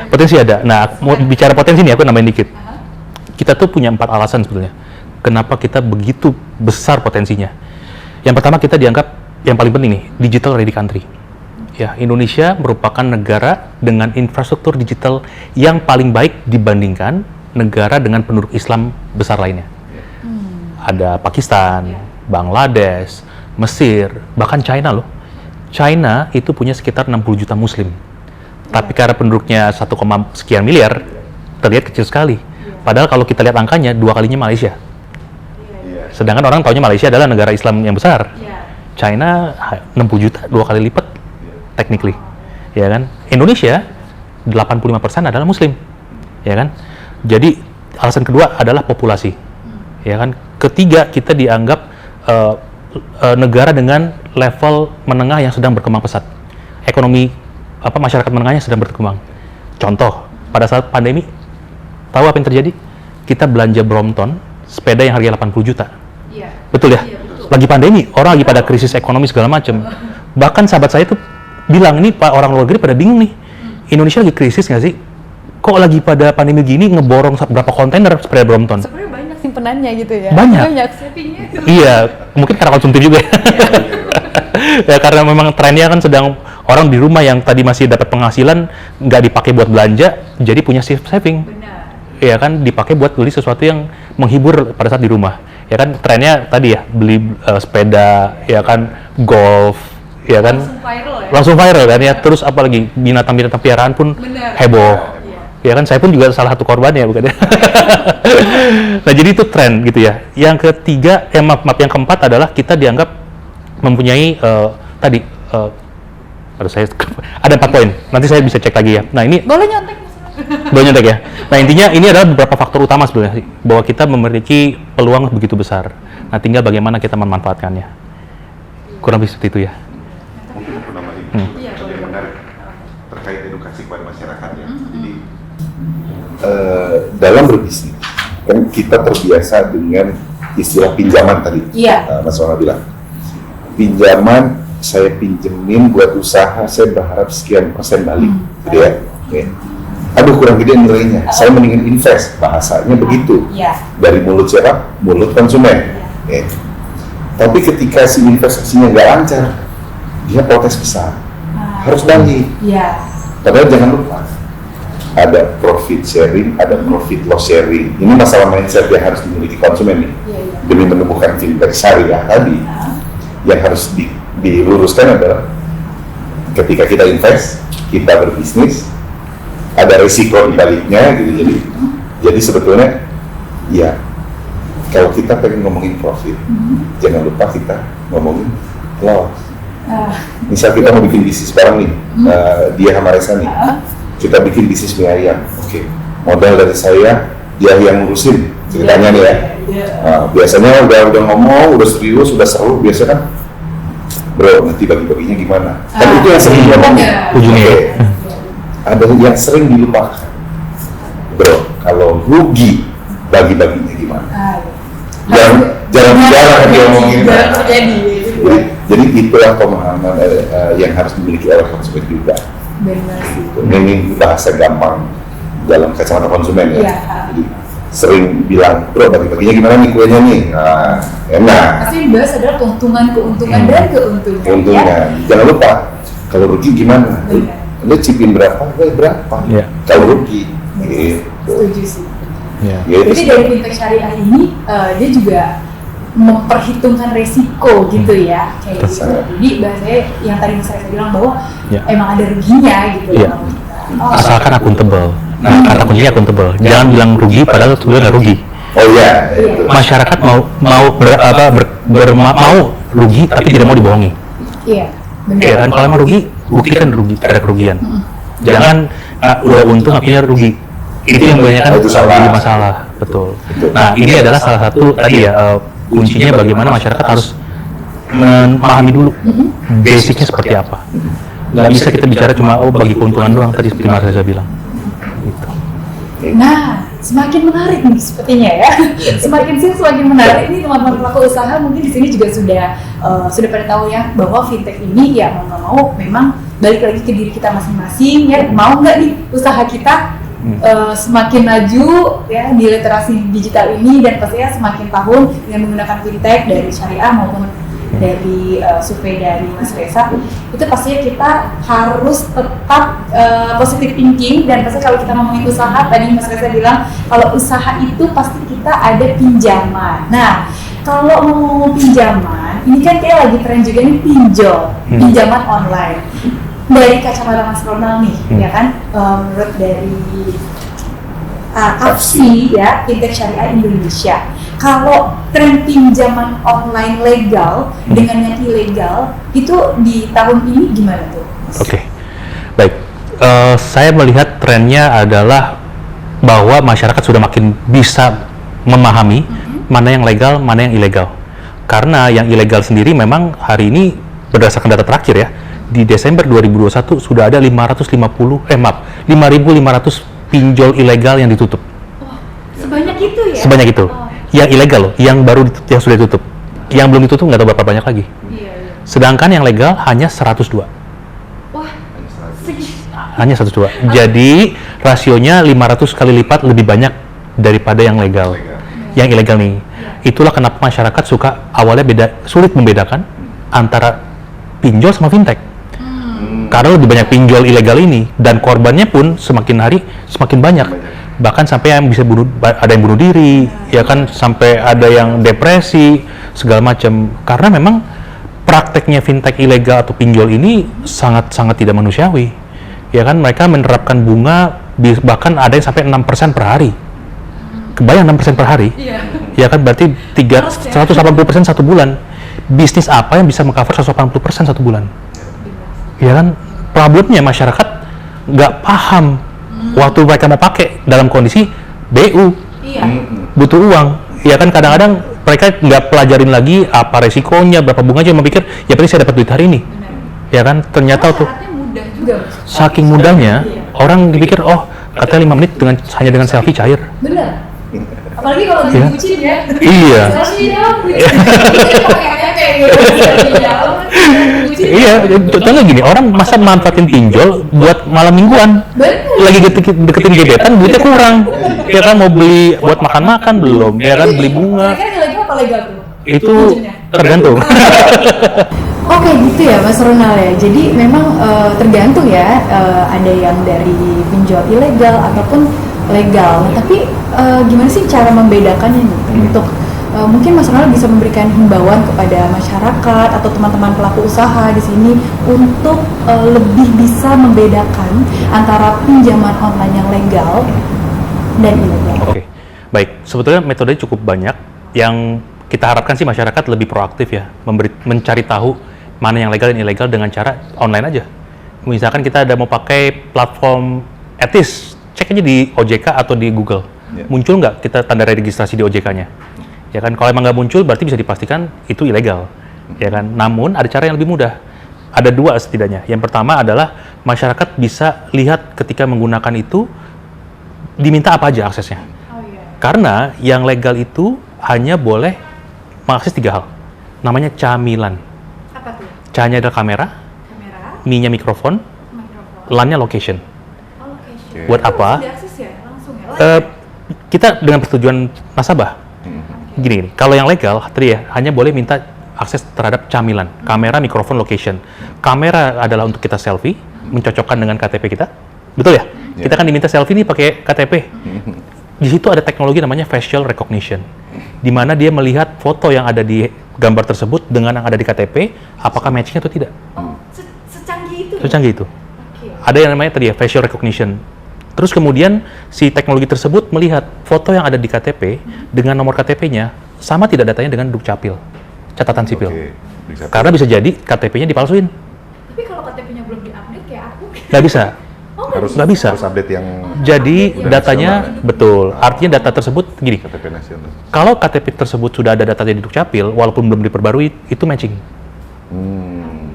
Potensi ada. Nah, mau bicara potensi nih, aku nambahin dikit. Kita tuh punya 4 alasan sebetulnya. Kenapa kita begitu besar potensinya? Yang pertama, kita dianggap yang paling penting nih, digital ready country. Ya, Indonesia merupakan negara dengan infrastruktur digital yang paling baik dibandingkan negara dengan penduduk Islam besar lainnya. Ada Pakistan, Bangladesh, Mesir, bahkan China loh. China itu punya sekitar 60 juta muslim. Tapi karena penduduknya 1, sekian miliar, terlihat kecil sekali. Padahal kalau kita lihat angkanya, 2 kalinya Malaysia. Sedangkan orang taunya Malaysia adalah negara Islam yang besar. China 60 juta, 2 kali lipat, technically. Ya kan? Indonesia, 85% adalah muslim. Ya kan? Jadi, alasan kedua adalah populasi. Ya kan? Ketiga, kita dianggap negara dengan level menengah yang sedang berkembang pesat. Ekonomi masyarakat menengahnya sedang berkembang. Contoh, pada saat pandemi, tahu apa yang terjadi? Kita belanja Brompton, sepeda yang harganya 80 juta. Betul ya? Betul. Lagi pandemi, orang lagi pada krisis ekonomi segala macam. Bahkan sahabat saya tuh bilang, ini Pak, orang luar negeri pada bingung nih. Indonesia lagi krisis nggak sih? Kok lagi pada pandemi gini ngeborong berapa kontainer sepeda Brompton? Sebenarnya banyak simpenannya gitu ya. Banyak savingnya. Iya, mungkin karena konsumtif juga ya. Ya, karena memang trennya kan sedang orang di rumah yang tadi masih dapat penghasilan nggak dipakai buat belanja, jadi punya saving. Benar. Ya kan, dipakai buat beli sesuatu yang menghibur pada saat di rumah. Ya kan, trennya tadi ya, beli sepeda, ya kan, golf, ya kan. Langsung viral kan ya. Terus apalagi binatang-binatang piaraan pun heboh. Ya kan, saya pun juga salah satu korbannya, bukan ya. Nah, jadi itu tren gitu ya. Yang ketiga, yang keempat adalah kita dianggap mempunyai ada 4 poin. Nanti saya bisa cek lagi ya. Nah, ini boleh nyontek. Boleh nyontek ya. Nah, intinya ini adalah beberapa faktor utama sebenarnya bahwa kita memiliki peluang begitu besar. Nah, tinggal bagaimana kita memanfaatkannya. Kurang lebih seperti itu ya. Mungkin aku nambahin yang menarik terkait edukasi kepada masyarakat ya. Jadi dalam berbisnis kan kita terbiasa dengan istilah pinjaman tadi. Mas Wana bilang pinjaman, saya pinjemin buat usaha, saya berharap sekian persen balik, gitu ya. Aduh, kurang gede nilainya, saya mendingan invest, bahasanya begitu. Dari mulut siapa? Mulut konsumen. Tapi ketika si investasinya nggak lancar, dia protes besar, harus balik. Padahal jangan lupa, ada profit sharing, ada profit loss sharing. Ini masalah mindset yang harus dimiliki konsumen nih. Demi menumbuhkan fintech syariah tadi, yang harus diluruskan adalah ketika kita invest, kita berbisnis, ada risiko di baliknya gitu. Jadi sebetulnya ya, kalau kita pengen ngomongin profit, jangan lupa kita ngomongin loss. Misal kita mau bikin bisnis bareng nih, dia sama Resa nih, kita bikin bisnis mie ayam. Modal dari saya, dia yang ngurusin ceritanya nih ya. Biasanya udah ngomong, udah serius, udah seru, biasa kan, bro, nanti bagi-baginya gimana? Kan itu yang sering ngomongin. Ada yang sering dilupakan, bro, kalau rugi bagi-baginya gimana? Jangan bicara kan dia ngomongin. Jadi itulah pemahaman yang harus dimiliki oleh konsumen juga. Ini bahasa gampang dalam kacamata konsumen ya. Jadi sering bilang, bro, bagi-baginya gimana nih kuenya nih? Enak. Tapi yang bahas adalah keuntungan dan keuntungan. Jangan lupa, kalau rugi gimana? Lu cipin berapa? Berapa? Kalau rugi. Setuju sih. Jadi dari fintech syariah ini, dia juga memperhitungkan resiko gitu ya. Kayak gitu. Jadi bahasanya yang tadi saya bilang bahwa emang ada ruginya gitu. Asalkan akuntabel. Kata kuncinya akuntabel. Jangan bilang rugi padahal sebenarnya nggak rugi. Oh iya, itu. Masyarakat mau rugi tapi tidak mau dibohongi. Iya, benar. Ya kan, kalau emang rugi, buktikan rugi, ada kerugian. Jangan udah untung akhirnya rugi. Itu yang banyak kan Itu salah. jadi masalah, betul. Nah, ini adalah salah satu tadi ya kuncinya bagaimana masyarakat harus memahami dulu basicnya seperti apa. Nggak bisa kita bicara cuma bagi keuntungan doang tadi seperti Mas Reza bilang. Gitu. Nah, semakin menarik nih sepertinya ya. Semakin menarik nih teman-teman pelaku usaha mungkin di sini juga sudah pada tahu ya bahwa fintech ini ya mau nggak mau memang balik lagi ke diri kita masing-masing ya, mau nggak nih usaha kita semakin maju ya di literasi digital ini, dan pastinya semakin tahun dengan menggunakan fintech dari syariah maupun dari survei dari Mas Reza, itu pastinya kita harus tetap positive thinking. Dan pasti kalau kita ngomongin usaha, tadi Mas Reza bilang kalau usaha itu pasti kita ada pinjaman. Nah, kalau ngomong pinjaman, ini kan kayak lagi tren juga nih pinjaman online. Dari kacamata Mas Ronald nih, ya kan, menurut dari AFSI ya, Fintech Syariah Indonesia, kalau tren pinjaman online legal dengan yang ilegal itu di tahun ini gimana tuh? Oke, baik. Saya melihat trennya adalah bahwa masyarakat sudah makin bisa memahami mana yang legal, mana yang ilegal. Karena yang ilegal sendiri memang hari ini berdasarkan data terakhir ya, di Desember 2021 sudah ada 5.500 pinjol ilegal yang ditutup. Wah, sebanyak itu ya? Sebanyak itu. Yang ilegal loh, yang sudah ditutup. Yang belum ditutup nggak tahu berapa banyak lagi. Iya. Sedangkan yang legal hanya 102. Wah, Hanya 102. Jadi rasionya 500 kali lipat lebih banyak daripada yang legal. Yang ilegal nih. Itulah kenapa masyarakat awalnya sulit membedakan antara pinjol sama fintech. Karena lebih banyak pinjol ilegal ini, dan korbannya pun semakin hari semakin banyak. Bahkan sampai yang ada yang bunuh diri, ya kan, sampai ada yang depresi, segala macam. Karena memang prakteknya fintech ilegal atau pinjol ini sangat-sangat tidak manusiawi. Ya kan, mereka menerapkan bunga bahkan ada yang sampai 6% per hari. Kebayang 6% per hari? Iya. Ya kan, berarti 180% satu bulan. Bisnis apa yang bisa mengcover 180% satu bulan? Ya kan, problemnya masyarakat nggak paham waktu mereka mau pakai dalam kondisi BU, butuh uang. Ya kan, kadang-kadang mereka nggak pelajarin lagi apa resikonya, berapa bunganya, cuma pikir ya berarti saya dapat duit hari ini. Ya kan, ternyata tuh mudah juga. saking mudahnya orang dipikir katanya 5 menit hanya dengan selfie cair. Bener. Apalagi kalau dibucin ya. Iya. Iya, contohnya gini, orang masa manfaatin pinjol buat malam mingguan. Lagi deketin gebetan, duitnya kurang. Ya kan, mau beli buat makan-makan belum, ya kan, beli bunga. Kira-kira lagi apa legal tuh? Itu tergantung. Oke, gitu ya Mas Ronald ya. Jadi memang tergantung ya, ada yang dari pinjol ilegal ataupun legal. Tapi gimana sih cara membedakannya nih untuk mungkin Mas Ronald bisa memberikan himbauan kepada masyarakat atau teman-teman pelaku usaha di sini untuk lebih bisa membedakan antara pinjaman online yang legal dan ilegal. Oke, baik. Sebetulnya metodenya cukup banyak. Yang kita harapkan sih masyarakat lebih proaktif ya, mencari tahu mana yang legal dan ilegal dengan cara online aja. Misalkan kita ada mau pakai platform etis, cek aja di OJK atau di Google. Muncul nggak kita tanda registrasi di OJK-nya? Ya kan, kalau emang nggak muncul berarti bisa dipastikan itu ilegal. Ya kan, namun ada cara yang lebih mudah. Ada dua setidaknya. Yang pertama adalah masyarakat bisa lihat ketika menggunakan itu diminta apa aja aksesnya. Karena yang legal itu hanya boleh mengakses 3 hal. Namanya camilan. Apa tuh? C-nya adalah kamera, M-nya mikrofon, LAN-nya location. Location. Buat apa? Diakses ya langsung ya. Kita dengan persetujuan nasabah. Gini, kalau yang legal tadi ya hanya boleh minta akses terhadap camilan, kamera, mikrofon, location. Kamera adalah untuk kita selfie, mencocokkan dengan KTP kita, betul ya? Kita kan diminta selfie nih pakai KTP. Di situ ada teknologi namanya facial recognition, di mana dia melihat foto yang ada di gambar tersebut dengan yang ada di KTP, apakah matching atau tidak. Secanggih itu. Secanggih itu. Ada yang namanya tadi ya facial recognition. Terus kemudian si teknologi tersebut melihat foto yang ada di KTP dengan nomor KTP-nya sama tidak datanya dengan Dukcapil, catatan sipil. Bisa. Karena bisa jadi KTP-nya dipalsuin. Tapi kalau KTP-nya belum diupdate kayak aku. Nggak bisa. Nggak bisa. Harus update yang Jadi udah datanya nasional. betul. Artinya data tersebut gini. KTP nasional. Kalau KTP tersebut sudah ada datanya di Dukcapil, walaupun belum diperbarui, itu matching.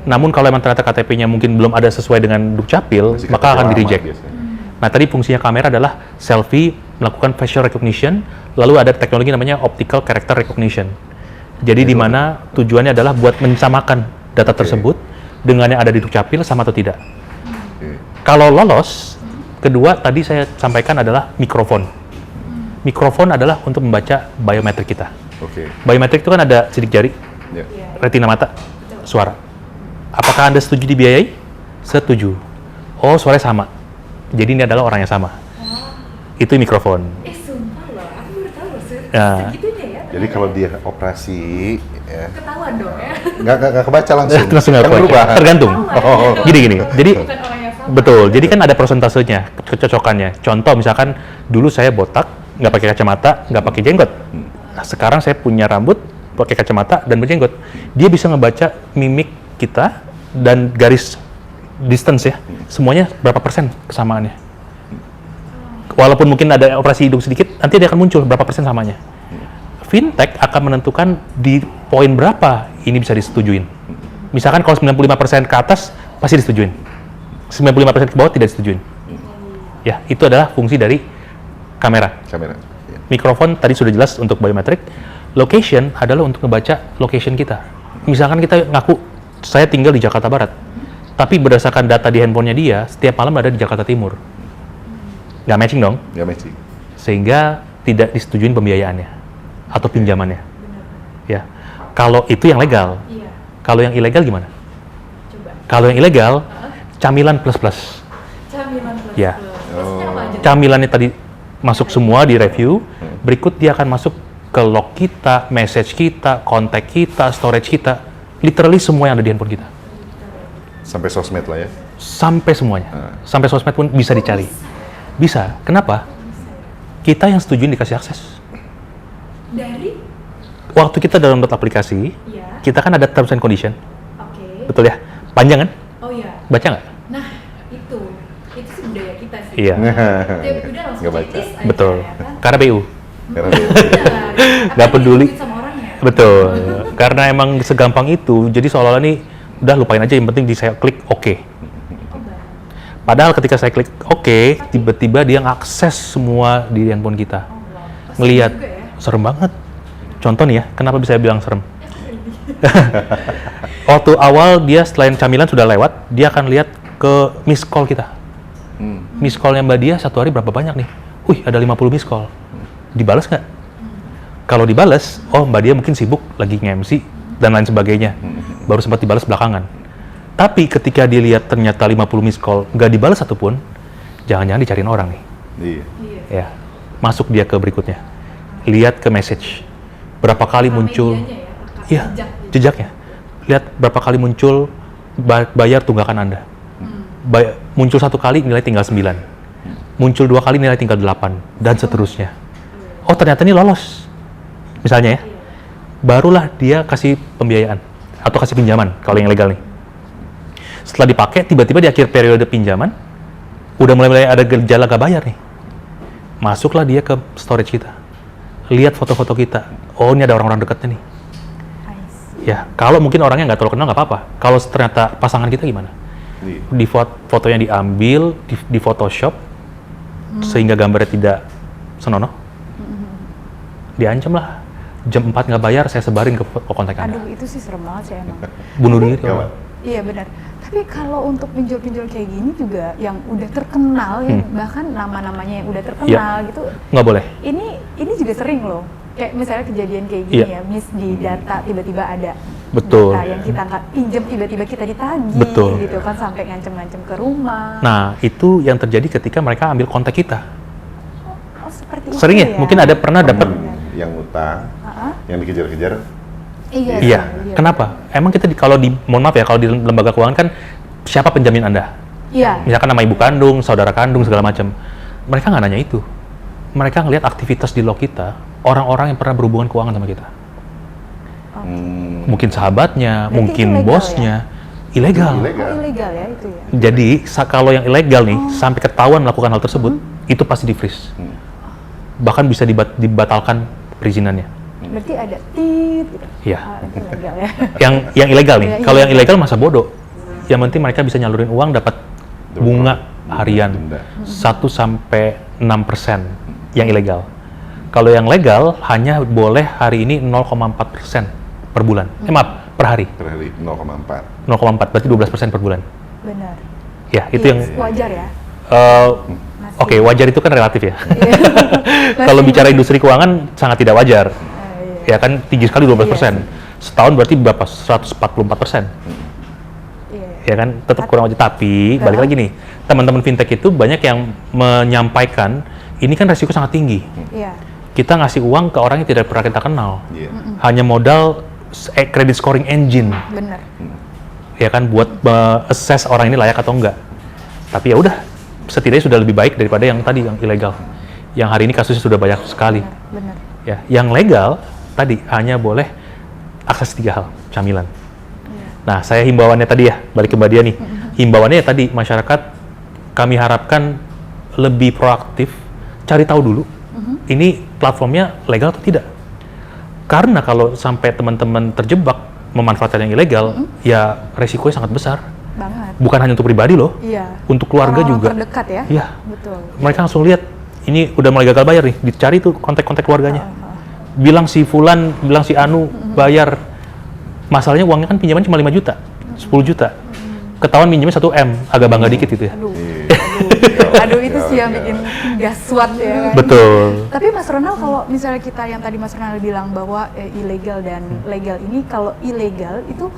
Namun kalau emang ternyata KTP-nya mungkin belum ada sesuai dengan Dukcapil, Masih maka KTP akan lama di-reject. biasanya. Nah, tadi fungsinya kamera adalah selfie, melakukan facial recognition, lalu ada teknologi namanya optical character recognition. Jadi di mana tujuannya adalah buat mensamakan data tersebut dengan yang ada di Dukcapil sama atau tidak. Kalau lolos, kedua tadi saya sampaikan adalah mikrofon. Mikrofon adalah untuk membaca biometrik kita. Biometrik itu kan ada sidik jari, retina mata, suara. Apakah Anda setuju dibiayai? Setuju. Oh, suaranya sama. Jadi ini adalah orang yang sama. Itu mikrofon. Sumpah loh, aku baru tahu loh, Ya. segitunya ya. Jadi kalau dia operasi, ya, Ketahuan dong ya. nggak kebaca langsung. Langsung nggak Kan kebaca. berubah. Tergantung. Oh. Gini. Jadi Bukan orang yang sama. betul. Jadi kan ada persentasenya, kecocokannya. Contoh misalkan dulu saya botak, nggak pakai kacamata, nggak pakai jenggot. Nah, sekarang saya punya rambut, pakai kacamata dan berjenggot. Dia bisa ngebaca mimik kita dan garis distance ya. Semuanya berapa persen kesamaannya. Walaupun mungkin ada operasi hidung sedikit, nanti dia akan muncul berapa persen samanya. Fintech akan menentukan di poin berapa ini bisa disetujuin. Misalkan kalau 95% ke atas, pasti disetujuin. 95% ke bawah tidak disetujuin. Ya, itu adalah fungsi dari kamera. Mikrofon tadi sudah jelas untuk biometrik. Location adalah untuk ngebaca location kita. Misalkan kita ngaku, saya tinggal di Jakarta Barat. Tapi berdasarkan data di handphonenya dia, setiap malam ada di Jakarta Timur. Nggak matching dong? Nggak matching. Sehingga tidak disetujuin pembiayaannya atau pinjamannya. Ya, kalau itu yang legal. Kalau yang ilegal gimana? Kalau yang ilegal, camilan plus. Camilan plus. Ya. Plusnya apa aja? Camilannya tadi masuk semua di review. Berikut dia akan masuk ke log kita, message kita, kontak kita, storage kita. Literally semua yang ada di handphone kita. Sampai sosmed lah ya. Sampai semuanya. Sampai sosmed pun bisa dicari. Bisa. Kenapa? Kita yang setujuin dikasih akses. Dari? Waktu kita download aplikasi, kita kan ada terms and condition. Betul ya? Panjang kan? Oh iya. Baca nggak? Nah, itu sih budaya kita sih. Iya. Ya udah langsung Nggak baca. checklist aja, Betul. ya kan? Karena BU. Karena dia- Nggak Apalagi peduli. diikutin sama orangnya. Betul. Karena emang segampang itu, jadi seolah-olah nih, udah lupain aja, yang penting saya klik OK. Padahal ketika saya klik OK, tiba-tiba dia ngakses semua di handphone kita. Ngelihat, juga ya. serem banget. Contoh nih ya, kenapa bisa bilang serem? Waktu awal dia selain camilan sudah lewat, dia akan lihat ke miss call kita. Miss call-nya Mbak Dia satu hari berapa banyak nih? Wih, ada 50 miss call. Dibales nggak? Kalau dibales, oh Mbak Dia mungkin sibuk, lagi nge-MC, dan lain sebagainya. Baru sempat dibales belakangan. Tapi ketika dia lihat ternyata 50 miss call, nggak dibales satupun, jangan-jangan dicariin orang nih. Iya. Ya, masuk dia ke berikutnya. Lihat ke message. Berapa kali muncul, iya, jejaknya. Lihat berapa kali muncul bayar tunggakan Anda. Muncul satu kali nilai tinggal 9. Muncul 2 kali nilai tinggal 8 dan seterusnya. Oh, ternyata ini lolos. Misalnya ya. Barulah dia kasih pembiayaan atau kasih pinjaman kalau yang legal nih. Setelah dipakai, tiba-tiba di akhir periode pinjaman udah mulai ada gejala gak bayar nih. Masuklah dia ke storage kita. Lihat foto-foto kita. Oh, ini ada orang-orang dekatnya nih. Ya, kalau mungkin orangnya nggak terlalu kenal nggak apa-apa. Kalau ternyata pasangan kita gimana? Di fotonya diambil, di Photoshop, sehingga gambarnya tidak senonoh. Diancam lah. Jam 4 nggak bayar, saya sebarin ke kontak Anda. Aduh, itu sih serem banget sih emang. Bunuh diri. Gawat. Iya benar. Tapi kalau untuk pinjol-pinjol kayak gini juga yang udah terkenal ya, bahkan nama-namanya yang udah terkenal gitu. Nggak boleh. Ini juga sering loh. Kayak misalnya kejadian kayak gini ya, miss di data tiba-tiba ada Betul. data yang kita nggak pinjam tiba-tiba kita ditagih Betul. gitu kan sampai ngancem-ngancem ke rumah. Nah, itu yang terjadi ketika mereka ambil kontak kita. Oh, seperti Sering itu ya? Mungkin ada pernah dapat. Yang utang, yang dikejar-kejar. Iya. Kenapa? Emang kita mohon maaf ya, kalau di lembaga keuangan kan siapa penjamin Anda? Iya. Misalkan nama ibu kandung, saudara kandung, segala macam. Mereka nggak nanya itu. Mereka ngelihat aktivitas di log kita, orang-orang yang pernah berhubungan keuangan sama kita. Mungkin sahabatnya, Berarti mungkin itu legal bosnya. Ilegal. Ilegal ya itu ya. Jadi kalau yang ilegal nih, sampai ketahuan melakukan hal tersebut, itu pasti di-freeze. Bahkan bisa dibatalkan perizinannya. Berarti ada tit gitu. Iya. Itu legal ya. Yang ilegal nih. Iya, Kalau yang ilegal. ilegal masa bodoh. Yang penting mereka bisa nyalurin uang, dapat bunga harian Denda. 1-6% yang ilegal. Kalau yang legal hanya boleh hari ini 0,4% per bulan. Maaf, per hari. Per hari 0,4. 0,4 berarti 12% per bulan. Benar. Ya, itu Iya, yang wajar ya. oke, wajar itu kan relatif ya. Iya. Kalau Masih- bicara industri keuangan sangat tidak wajar. iya. Ya kan tinggi sekali 12%. Iya Setahun berarti berapa? 144%. Iya. Ya kan tetap kurang wajar. Tapi balik lagi nih, teman-teman fintech itu banyak yang menyampaikan ini kan resiko sangat tinggi. Iya. Kita ngasih uang ke orang yang tidak pernah kita kenal. Iya. Hanya modal credit scoring engine, Benar. ya kan, buat assess orang ini layak atau enggak. Tapi ya udah, setidaknya sudah lebih baik daripada yang tadi yang ilegal. Yang hari ini kasusnya sudah banyak sekali. Benar. Ya, yang legal tadi hanya boleh akses 3 hal, camilan. Nah, saya himbauannya tadi ya, balik ke Mbak Dia nih. Himbauannya ya tadi, masyarakat kami harapkan lebih proaktif, cari tahu dulu, ini platformnya legal atau tidak. Karena kalau sampai teman-teman terjebak memanfaatkan yang ilegal, ya resikonya sangat besar. Banget. Bukan hanya untuk pribadi loh, Iya. untuk keluarga Orang-orang juga. terdekat ya. Iya. Betul. Mereka langsung lihat, ini udah mulai gagal bayar nih, dicari tuh kontak-kontak keluarganya. Bilang si Fulan, bilang si Anu, bayar. Masalahnya uangnya kan pinjaman cuma 5 juta, 10 juta. Ketahuan minjemnya 1 M, agak bangga dikit gitu ya. Aduh. Iya. Aduh itu sih yang bikin gaswat ya kan. Betul. Tapi Mas Ronald, kalau misalnya kita yang tadi Mas Ronald bilang bahwa ilegal dan legal ini, kalau ilegal itu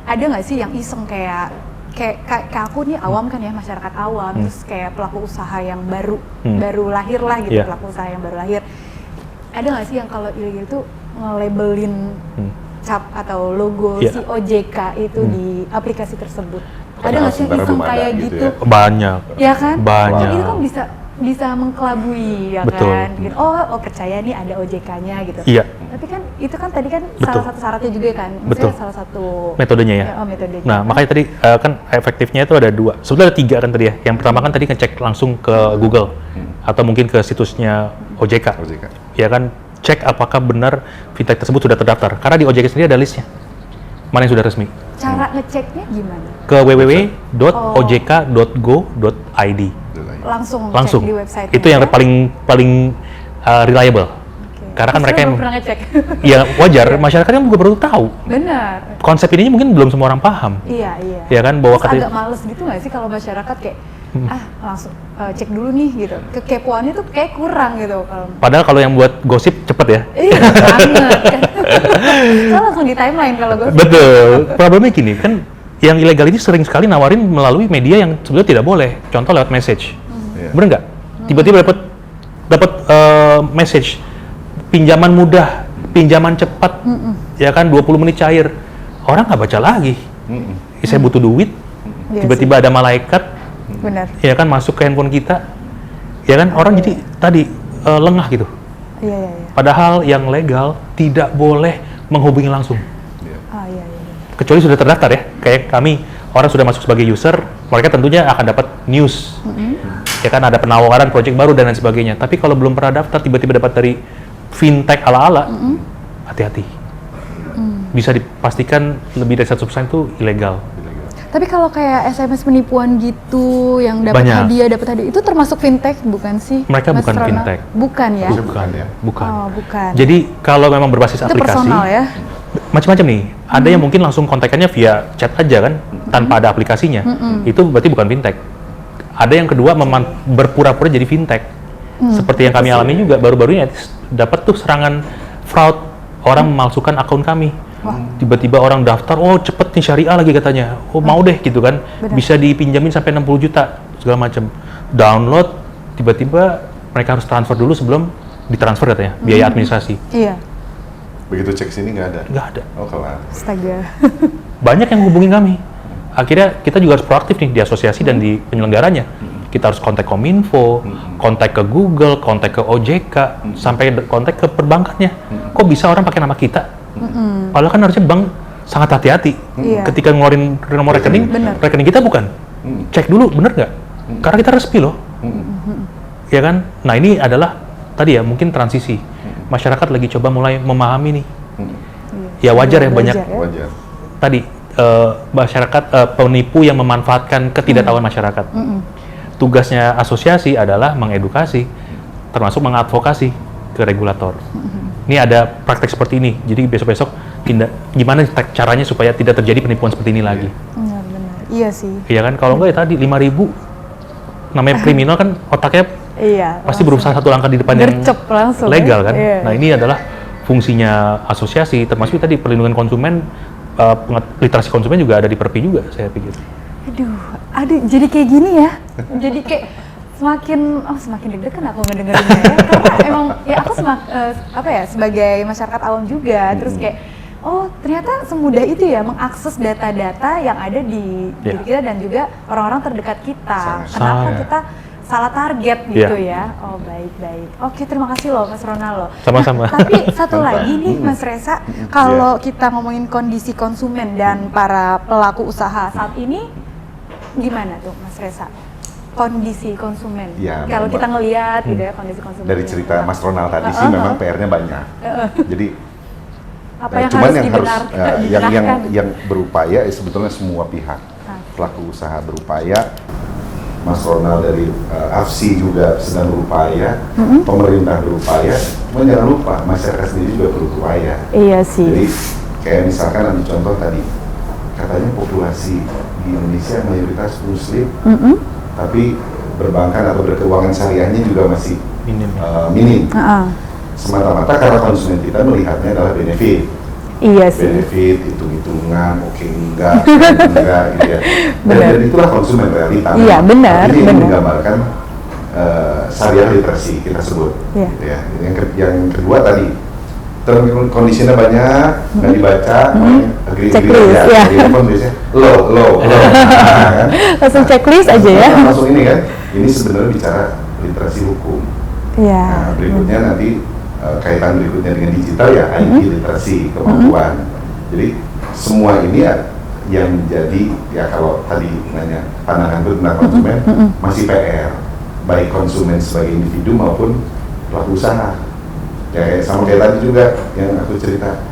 ada nggak sih yang iseng kayak aku nih awam kan ya, masyarakat awam, terus kayak pelaku usaha yang baru lahir lah gitu, Iya. pelaku usaha yang baru lahir. Ada nggak sih yang kalau ilegal itu nge-labelin cap atau logo Iya. si OJK itu di aplikasi tersebut? Ada nggak sih yang Sebenarnya iseng belum ada kayak gitu gitu? ya. Banyak. Ya kan? Banyak. Itu kan bisa mengkelabui ya Betul. kan. Gitu. Oh percaya nih ada OJK-nya gitu. Iya. Tapi kan itu kan tadi kan Betul. salah satu syaratnya juga kan. Maksudnya Betul. salah satu Metodenya ya. Oh, metodenya. Nah, makanya tadi kan efektifnya itu ada 2. Sebetulnya ada 3 kan tadi ya. Yang pertama kan tadi ngecek langsung ke Google atau mungkin ke situsnya OJK. OJK. Ya kan, cek apakah benar fintech tersebut sudah terdaftar. Karena di OJK sendiri ada listnya. Mana yang sudah resmi. Cara ngeceknya gimana? Ke www.ojk.go.id. Langsung cek di website. Itu yang paling reliable. Karena kan mereka yang pernah ngecek. ya wajar, masyarakatnya juga baru tahu. Benar. Konsep ini mungkin belum semua orang paham. Iya. Ya kan, bahwa Terus agak males gitu nggak sih kalau masyarakat kayak langsung cek dulu nih gitu. Kekepoannya tuh kayak kurang gitu kalau. Padahal kalau yang buat gosip cepet ya. Iya banget kan. Soalnya langsung di timeline kalau gue. Betul. Problemnya gini kan, yang ilegal ini sering sekali nawarin melalui media yang sebenarnya tidak boleh. Contoh lewat message. Iya. Bener nggak? Tiba-tiba dapat message pinjaman mudah, pinjaman cepat, ya kan 20 menit cair. Orang nggak baca lagi. Saya butuh duit. Iya Tiba-tiba ada malaikat, Benar. ya kan masuk ke handphone kita. Ya kan orang jadi tadi lengah gitu. Iya. Padahal yang legal tidak boleh menghubungi langsung. Iya. Kecuali sudah terdaftar ya, kayak kami orang sudah masuk sebagai user, mereka tentunya akan dapat news, ya kan ada penawaran project baru dan lain sebagainya. Tapi kalau belum pernah daftar, tiba-tiba dapat dari fintech ala-ala, hati-hati. Bisa dipastikan lebih dari 100% itu ilegal. Tapi kalau kayak SMS penipuan gitu, yang dapat Banyak. hadiah, itu termasuk fintech bukan sih? Mereka Mas bukan Ronald? fintech. Bukan ya? Bukan ya. Bukan. Oh, bukan. Jadi kalau memang berbasis itu aplikasi, personal ya? macam-macam nih. Ada yang mungkin langsung kontakannya via chat aja kan, tanpa ada aplikasinya. Itu berarti bukan fintech. Ada yang kedua berpura-pura jadi fintech. Seperti yang kami alami juga baru-baru ini dapat tuh serangan fraud, orang memalsukan akun kami. Tiba-tiba orang daftar, oh cepet nih syariah lagi katanya. Oh mau deh gitu kan. Benar. Bisa dipinjamin sampai 60 juta segala macam. Download, tiba-tiba mereka harus transfer dulu sebelum ditransfer katanya, biaya administrasi. Iya. Begitu cek sini nggak ada. Nggak ada. Oh kelar. Astaga. Banyak yang hubungin kami. Akhirnya kita juga harus proaktif nih di asosiasi dan di penyelenggaranya. kita harus kontak Kominfo, kontak ke Google, kontak ke OJK, sampai kontak ke perbankannya. Kok bisa orang pakai nama kita? Padahal kan harusnya bank sangat hati-hati ketika ngeluarin nomor rekening, rekening kita bukan. Cek dulu, bener nggak? Karena kita resmi loh. Ya kan? Nah ini adalah tadi ya mungkin transisi. Masyarakat lagi coba mulai memahami nih. Ya wajar ya banyak. Wajar. Tadi masyarakat penipu yang memanfaatkan ketidaktahuan masyarakat. Tugasnya asosiasi adalah mengedukasi, termasuk mengadvokasi ke regulator. Ini ada praktek seperti ini. Jadi besok-besok gimana caranya supaya tidak terjadi penipuan seperti ini lagi. Benar-benar. Iya sih. Iya kan? Kalau enggak ya tadi 5.000 namanya kriminal kan otaknya pasti berusaha satu langkah di depan yang legal kan. Nah ini adalah fungsinya asosiasi, termasuk tadi perlindungan konsumen, literasi konsumen juga ada di Perpi juga, saya pikir. Aduh, jadi kayak gini ya. Jadi kayak semakin deg-degan aku ngedengerinnya ya. Karena emang ya aku sebagai masyarakat awam juga, terus kayak ternyata semudah itu ya mengakses data-data yang ada di diri kita dan juga orang-orang terdekat kita. Kenapa kita salah target gitu ya? Oh baik. Oke, terima kasih loh Mas Ronald loh. Sama-sama. Tapi satu lagi nih Mas Reza, kalau kita ngomongin kondisi konsumen dan para pelaku usaha saat ini, gimana tuh Mas Reza? Kondisi konsumen. Ya, kalau kita ngelihat gitu ya kondisi konsumen. Dari cerita Mas Ronald tadi sih memang PR-nya banyak. Jadi apa yang cuman harus yang berupaya sebetulnya semua pihak. Pelaku usaha berupaya, Mas Ronald dari AFSI juga sedang berupaya, pemerintah berupaya, cuma jangan lupa masyarakat sendiri juga berupaya. Iya sih. Jadi kayak misalkan ambil contoh tadi, katanya populasi di Indonesia mayoritas Muslim, tapi perbankan atau berkeuangan syariahnya juga masih minim. Semata-mata karena konsumen kita melihatnya adalah benefit. Iya sih. Benefit, hitung-hitungan, enggak gitu ya. Dan itulah konsumen realita. Iya, benar. Ini menggambarkan syariah literasi kita sebut. Gitu ya. Yang kedua tadi, term conditionnya banyak, nggak dibaca, checklist ya. Biasanya low. Kan? Langsung checklist aja ya. Langsung ini kan, ini sebenarnya bicara literasi hukum. Nah, berikutnya nanti kaitan berikutnya dengan digital ya IT literasi kemampuan. Jadi semua ini yang menjadi ya kalau tadi nanya pandangan tentang konsumen masih PR baik konsumen sebagai individu maupun pelaku usaha. Ya sama kayak tadi juga yang aku cerita,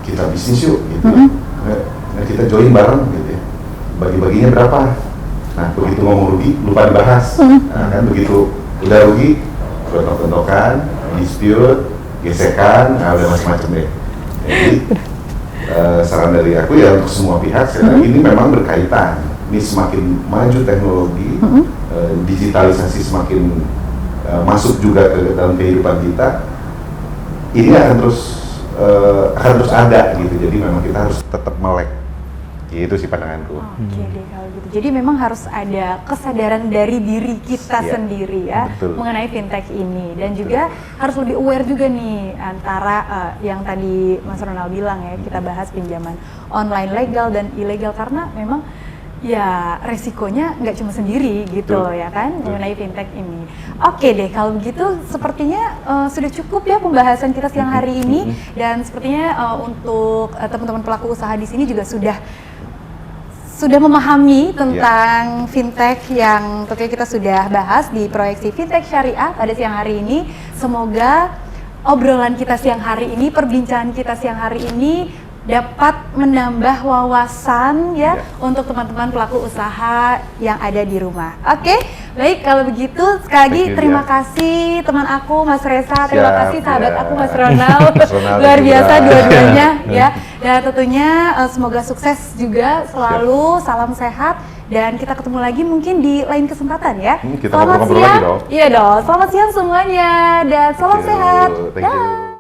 kita bisnis yuk gitu. Nah, kita join bareng gitu ya. Bagi-baginya berapa? Nah begitu ngomong rugi lupa dibahas. Nah, kan begitu udah rugi gontok-gontokan, dispute, gesekan, nah udah macam-macam deh. Jadi saran dari aku ya untuk semua pihak, ini memang berkaitan. Ini semakin maju teknologi, digitalisasi semakin masuk juga ke dalam kehidupan kita. Ini akan terus ada gitu. Jadi memang kita harus tetap melek. Itu sih pandanganku. Oke deh kalau gitu. Jadi memang harus ada kesadaran dari diri kita sendiri ya mengenai fintech ini dan juga harus lebih aware juga nih antara yang tadi Mas Ronald bilang ya, kita bahas pinjaman online legal dan ilegal karena memang ya resikonya nggak cuma sendiri gitu ya kan mengenai fintech ini. Oke deh kalau begitu sepertinya sudah cukup ya pembahasan kita siang hari ini dan sepertinya untuk teman-teman pelaku usaha di sini juga sudah memahami tentang fintech yang tentunya kita sudah bahas di proyeksi Fintech Syariah pada siang hari ini. Semoga obrolan kita siang hari ini, perbincangan kita siang hari ini dapat menambah wawasan ya untuk teman-teman pelaku usaha yang ada di rumah. Oke, baik kalau begitu sekali lagi terima kasih teman aku Mas Reza, terima kasih sahabat aku Mas Ronald, luar biasa dua-duanya ya. Dan tentunya semoga sukses juga selalu, salam sehat dan kita ketemu lagi mungkin di lain kesempatan ya. Kita selamat siang, lagi dong. Iya dong, selamat siang semuanya dan salam sehat. Thank you.